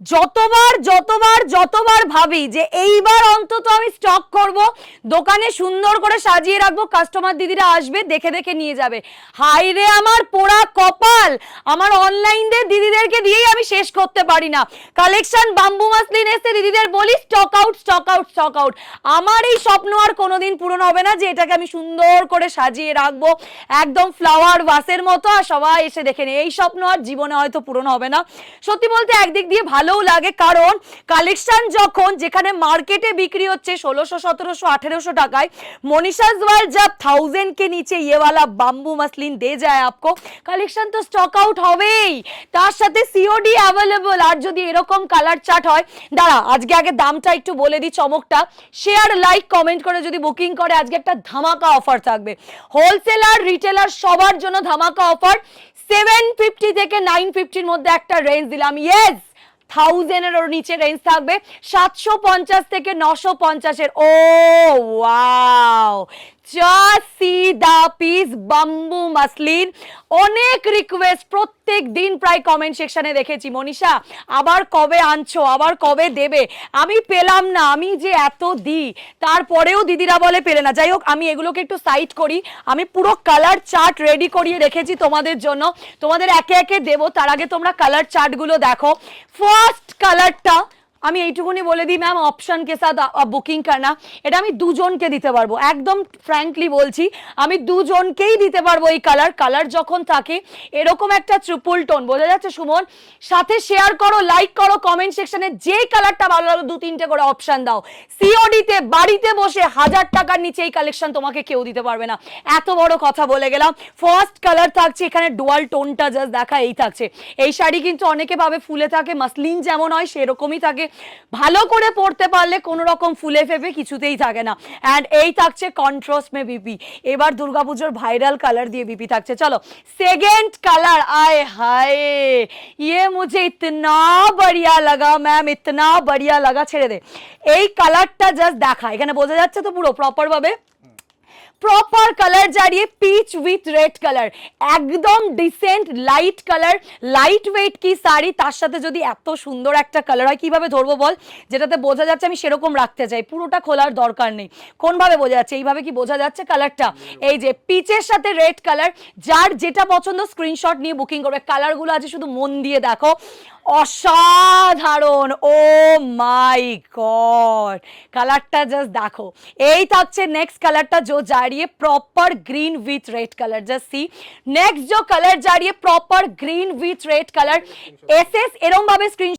যতবার যতবার যতবার ভাবি যে এইবার অন্তত আমি স্টক করব, দোকানে সুন্দর করে সাজিয়ে রাখবো, কাস্টমার দিদিরা আসবে দেখে দেখে নিয়ে যাবে। হাই রে আমার পোড়া কপাল, আমার অনলাইনে দিদিদেরকে দিয়েই আমি শেষ করতে পারি না। কালেকশন বাম্বু মাসলিন এসে দিদিদের বলি stock out stock out stock out. আমার এই স্বপ্ন আর কোনোদিন পূরণ হবে না যে এটাকে আমি সুন্দর করে সাজিয়ে রাখবো একদম ফ্লাওয়ার ভাসের মতো আর সবাই এসে দেখে নেই। এই স্বপ্ন আর জীবনে হয়তো পূরণ হবে না। সত্যি বলতে একদিক দিয়ে ভালোও লাগে, কারণ কালেকশন যখন যেখানে মার্কেটে বিক্রি হচ্ছে 1600 1700 1800 টাকায়, মनीषाज वर्ल्ड जब 1000 के नीचे ये वाला बाम्बू मसलिन दे जाए आपको, কালেকশন তো স্টক আউট হবেই, তার সাথে সিওডি অ্যাভেলেবল। আর যদি এরকম কালার চার্ট হয়, দাঁড়া আজকে আগে দামটা একটু বলে দিই, চমকটা শেয়ার লাইক কমেন্ট করে যদি বুকিং করে আজকে একটা ধামাকা অফার থাকবে। হোলসেলার রিটেলার সবার জন্য ধামাকা অফার। 750 থেকে 950 এর মধ্যে একটা রেঞ্জ দিলাম, ইয়েস 1000 এর নিচে রেঞ্জ থাকবে 750 থেকে 950 এর। ও ওয়াও, জাস্ট সি দা পিস বাম্বু মাসলিন। অনেক রিকোয়েস্ট প্রত্যেক দিন প্রায় কমেন্ট সেকশনে দেখেছি, মনীষা আবার কবে আনছো, আবার কবে দেবে। আমি পেলাম না, আমি যে এত দিই তারপরেও দিদিরা বলে পেলে না। যাই হোক, আমি এগুলোকে একটু সাইড করি, আমি পুরো কালার চার্ট রেডি করিয়ে রেখেছি তোমাদের জন্য, তোমাদের একে একে দেবো। তার আগে তোমরা কালার চার্টগুলো দেখো। ফার্স্ট কালারটা আমি এইটুকুনি বলে দিই ম্যাম, অপশন কে সাথ বুকিং করনা, এটা আমি দুজনকে দিতে পারবো, একদম ফ্র্যাঙ্কলি বলছি আমি দুজনকেই দিতে পারবো এই কালার। কালার যখন থাকে এরকম একটা ট্রিপল টোন, বোঝা যাচ্ছে সুমন? সাথে শেয়ার করো, লাইক করো, কমেন্ট সেকশনে যেই কালারটা ভালো লাগলো 2-3টে করে অপশন দাও। সিওডিতে বাড়িতে বসে 1000 টাকার নিচে এই কালেকশন তোমাকে কেউ দিতে পারবে না, এত বড় কথা বলে গেলাম। ফার্স্ট কালার থাকছে এখানে ডুয়াল টোনটা জাস্ট দেখা, এই থাকছে। এই শাড়ি কিন্তু অনেকে ভাবে ফুলে থাকে, মাসলিন যেমন হয় সেরকমই থাকে, ভালো করে পড়তে পারলে কোনো রকম ফুলে ফেপে কিছুতেই থাকে না। এন্ড এই থাকছে কন্ট্রাস্ট মে বিপি, এবার দুর্গাপুজোর ভাইরাল কালার দিয়ে বিপি থাকছে। চলো সেকেন্ড কালার, আয় হায় ये मुझे इतना बढ़िया लगा मैम, इतना बढ़िया लगा, ছেড়ে দে। এই কালারটা জাস্ট দেখা, এখানে বোঝা যাচ্ছে তো পুরো প্রপার ভাবে প্রপার কালার জারিয়ে পিচ উইথ রেড কালার, একদম decent light colour, light weight কি শাড়ি, তার সাথে যদি এত সুন্দর একটা কালার হয় কিভাবে ধরবো বল, যেটাতে বোঝা যাচ্ছে আমি সেরকম রাখতে চাই, পুরোটা খোলার দরকার নেই। কোনভাবে বোঝা যাচ্ছে, এইভাবে কি বোঝা যাচ্ছে কালারটা? এই যে পিচের সাথে রেড কালার, যার যেটা পছন্দ স্ক্রিনশট নিয়ে বুকিং করবে। কালারগুলো আছে শুধু মন দিয়ে দেখো, অসাধারণ, ও মাই গড, কালারটা জাস্ট দেখো। এই থাকছে নেক্সট কালারটা जो जा रही है proper green with red colour, just see next जो कलर जा रही है proper green with red colour. SS এরকম ভাবে স্ক্রিন